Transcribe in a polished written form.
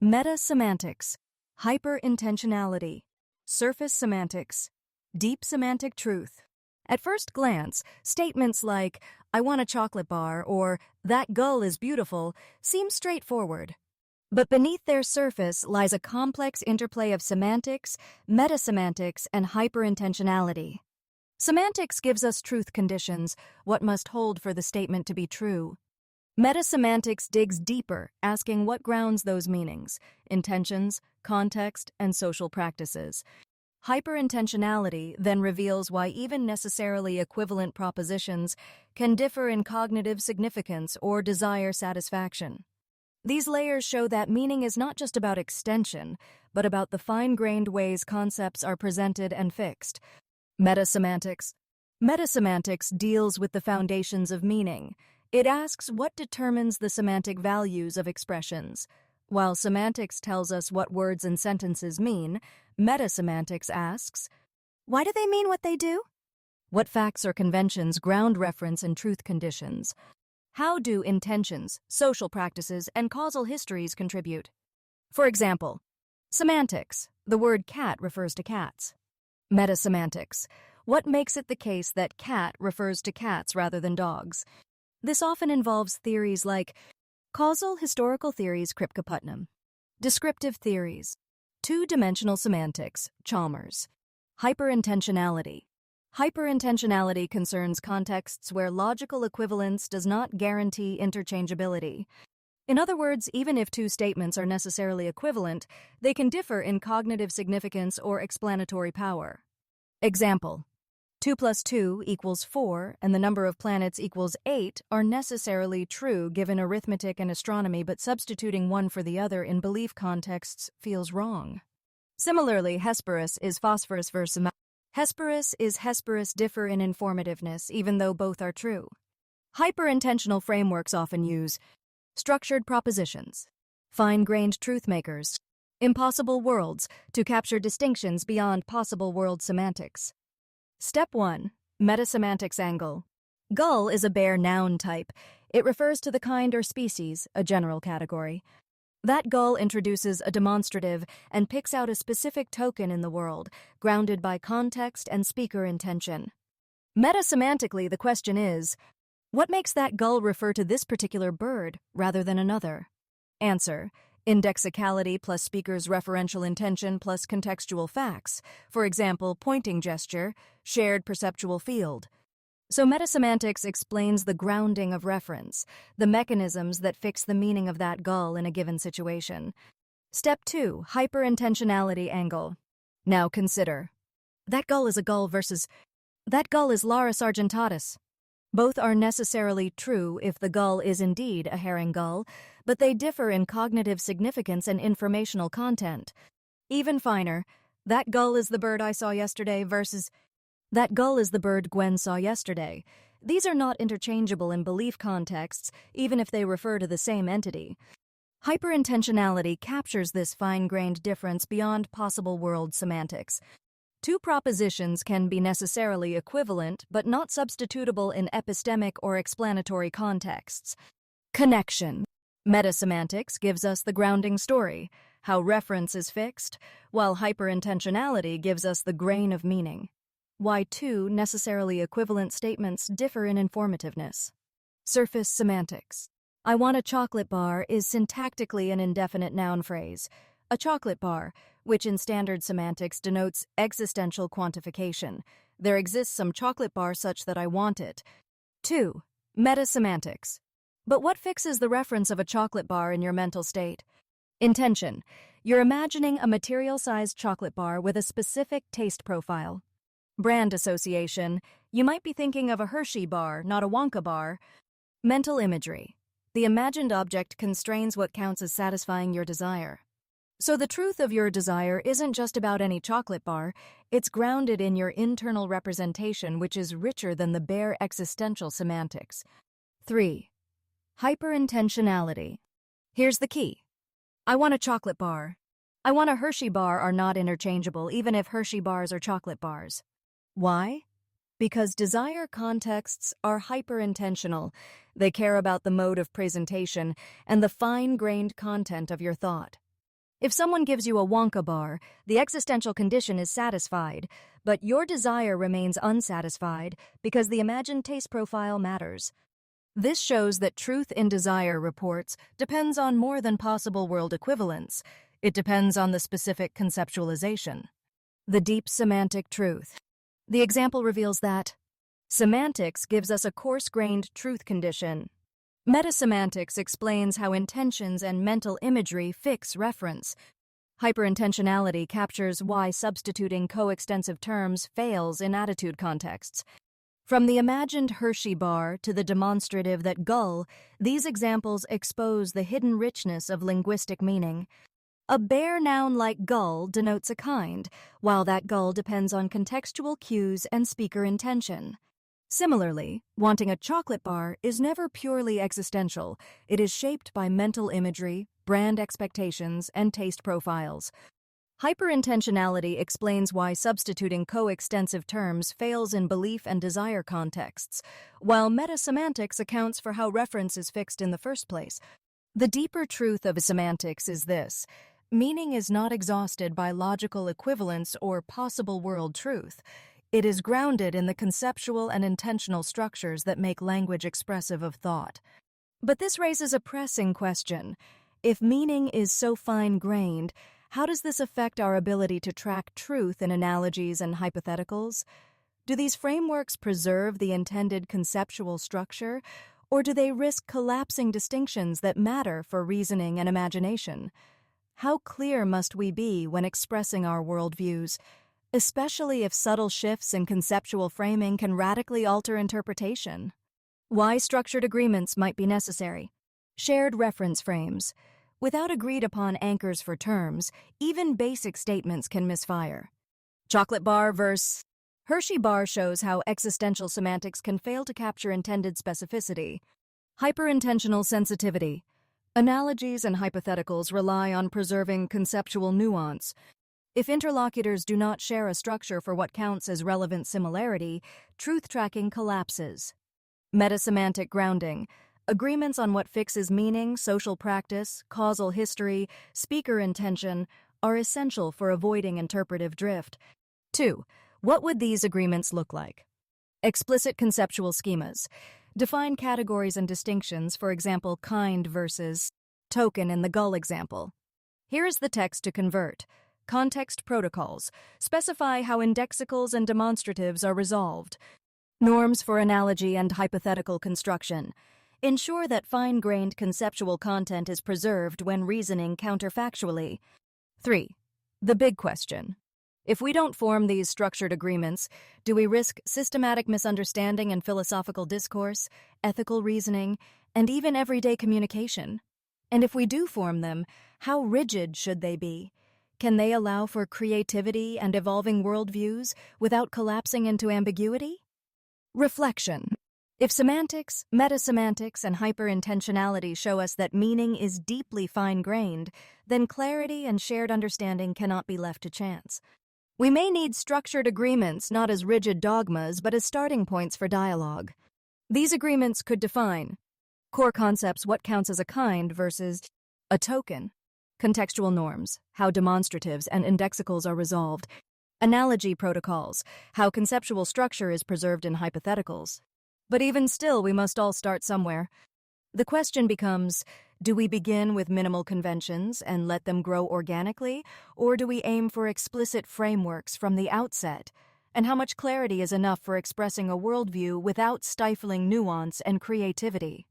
Meta-semantics, hyper-intentionality, surface semantics, deep semantic truth. At first glance, statements like, "I want a chocolate bar," or "that gull is beautiful," seem straightforward. But beneath their surface lies a complex interplay of semantics, meta-semantics, and hyper-intentionality. Semantics gives us truth conditions, what must hold for the statement to be true. Meta-semantics digs deeper, asking what grounds those meanings, intentions, context, and social practices. Hyperintentionality then reveals why even necessarily equivalent propositions can differ in cognitive significance or desire satisfaction. These layers show that meaning is not just about extension, but about the fine-grained ways concepts are presented and fixed. Meta-semantics. Meta-semantics deals with the foundations of meaning. It asks what determines the semantic values of expressions. While semantics tells us what words and sentences mean, meta-semantics asks, why do they mean what they do? What facts or conventions ground reference and truth conditions? How do intentions, social practices, and causal histories contribute? For example, semantics. The word cat refers to cats. Meta-semantics. What makes it the case that cat refers to cats rather than dogs? This often involves theories like causal historical theories, Kripke-Putnam. Descriptive theories. Two-dimensional semantics, Chalmers. Hyperintentionality. Hyperintentionality concerns contexts where logical equivalence does not guarantee interchangeability. In other words, even if two statements are necessarily equivalent, they can differ in cognitive significance or explanatory power. Example: 2 + 2 = 4 and the number of planets equals 8 are necessarily true given arithmetic and astronomy, but substituting one for the other in belief contexts feels wrong. Similarly, Hesperus is phosphorus versus Hesperus is Hesperus differ in informativeness, even though both are true. Hyper-intentional frameworks often use structured propositions, fine-grained truth makers, impossible worlds to capture distinctions beyond possible world semantics. Step 1. Meta-semantics angle. Gull is a bare noun type. It refers to the kind or species, a general category. That gull introduces a demonstrative and picks out a specific token in the world, grounded by context and speaker intention. Meta-semantically, the question is, what makes that gull refer to this particular bird rather than another? Answer: indexicality plus speaker's referential intention plus contextual facts. For example, pointing gesture, shared perceptual field. So metasemantics explains the grounding of reference, the mechanisms that fix the meaning of that gull in a given situation. Step 2. Hyperintentionality angle. Now consider. That gull is a gull versus that gull is Larus argentatus. Both are necessarily true if the gull is indeed a herring gull, but they differ in cognitive significance and informational content. Even finer, that gull is the bird I saw yesterday versus that gull is the bird Gwen saw yesterday. These are not interchangeable in belief contexts, even if they refer to the same entity. Hyperintentionality captures this fine-grained difference beyond possible world semantics. Two propositions can be necessarily equivalent but not substitutable in epistemic or explanatory contexts. Connection. Metasemantics gives us the grounding story, how reference is fixed, while hyperintentionality gives us the grain of meaning. Why two necessarily equivalent statements differ in informativeness. Surface semantics. I want a chocolate bar is syntactically an indefinite noun phrase. A chocolate bar, which in standard semantics denotes existential quantification. There exists some chocolate bar such that I want it. 2. Metasemantics. But what fixes the reference of a chocolate bar in your mental state? Intention. You're imagining a material-sized chocolate bar with a specific taste profile. Brand association. You might be thinking of a Hershey bar, not a Wonka bar. Mental imagery. The imagined object constrains what counts as satisfying your desire. So the truth of your desire isn't just about any chocolate bar, it's grounded in your internal representation, which is richer than the bare existential semantics. 3. Hyperintentionality. Here's the key. I want a chocolate bar. I want a Hershey bar are not interchangeable, even if Hershey bars are chocolate bars. Why? Because desire contexts are hyperintentional. They care about the mode of presentation and the fine-grained content of your thought. If someone gives you a Wonka bar, the existential condition is satisfied, but your desire remains unsatisfied because the imagined taste profile matters. This shows that truth in desire reports depends on more than possible world equivalence. It depends on the specific conceptualization. The deep semantic truth. The example reveals that semantics gives us a coarse-grained truth condition. Metasemantics explains how intentions and mental imagery fix reference. Hyperintentionality captures why substituting coextensive terms fails in attitude contexts. From the imagined Hershey bar to the demonstrative that gull, these examples expose the hidden richness of linguistic meaning. A bare noun like gull denotes a kind, while that gull depends on contextual cues and speaker intention. Similarly, wanting a chocolate bar is never purely existential. It is shaped by mental imagery, brand expectations, and taste profiles. Hyperintentionality explains why substituting coextensive terms fails in belief and desire contexts, while metasemantics accounts for how reference is fixed in the first place. The deeper truth of semantics is this: meaning is not exhausted by logical equivalence or possible world truth. It is grounded in the conceptual and intentional structures that make language expressive of thought. But this raises a pressing question. If meaning is so fine-grained, how does this affect our ability to track truth in analogies and hypotheticals? Do these frameworks preserve the intended conceptual structure, or do they risk collapsing distinctions that matter for reasoning and imagination? How clear must we be when expressing our worldviews, especially if subtle shifts in conceptual framing can radically alter interpretation? Why structured agreements might be necessary. Shared reference frames. Without agreed-upon anchors for terms, even basic statements can misfire. Chocolate bar versus Hershey bar shows how existential semantics can fail to capture intended specificity. Hyperintentional sensitivity. Analogies and hypotheticals rely on preserving conceptual nuance. If interlocutors do not share a structure for what counts as relevant similarity, truth-tracking collapses. Metasemantic grounding. Agreements on what fixes meaning, social practice, causal history, speaker intention are essential for avoiding interpretive drift. 2. What would these agreements look like? Explicit conceptual schemas. Define categories and distinctions, for example, kind versus token in the gull example. Here is the text to convert. Context protocols. Specify how indexicals and demonstratives are resolved. Norms for analogy and hypothetical construction. Ensure that fine-grained conceptual content is preserved when reasoning counterfactually. 3. The big question. If we don't form these structured agreements, do we risk systematic misunderstanding in philosophical discourse, ethical reasoning, and even everyday communication? And if we do form them, how rigid should they be? Can they allow for creativity and evolving worldviews without collapsing into ambiguity? Reflection. If semantics, metasemantics, and hyperintentionality show us that meaning is deeply fine-grained, then clarity and shared understanding cannot be left to chance. We may need structured agreements not as rigid dogmas but as starting points for dialogue. These agreements could define core concepts: what counts as a kind versus a token, contextual norms, how demonstratives and indexicals are resolved, analogy protocols, how conceptual structure is preserved in hypotheticals. But even still, we must all start somewhere. The question becomes, do we begin with minimal conventions and let them grow organically, or do we aim for explicit frameworks from the outset? And how much clarity is enough for expressing a worldview without stifling nuance and creativity?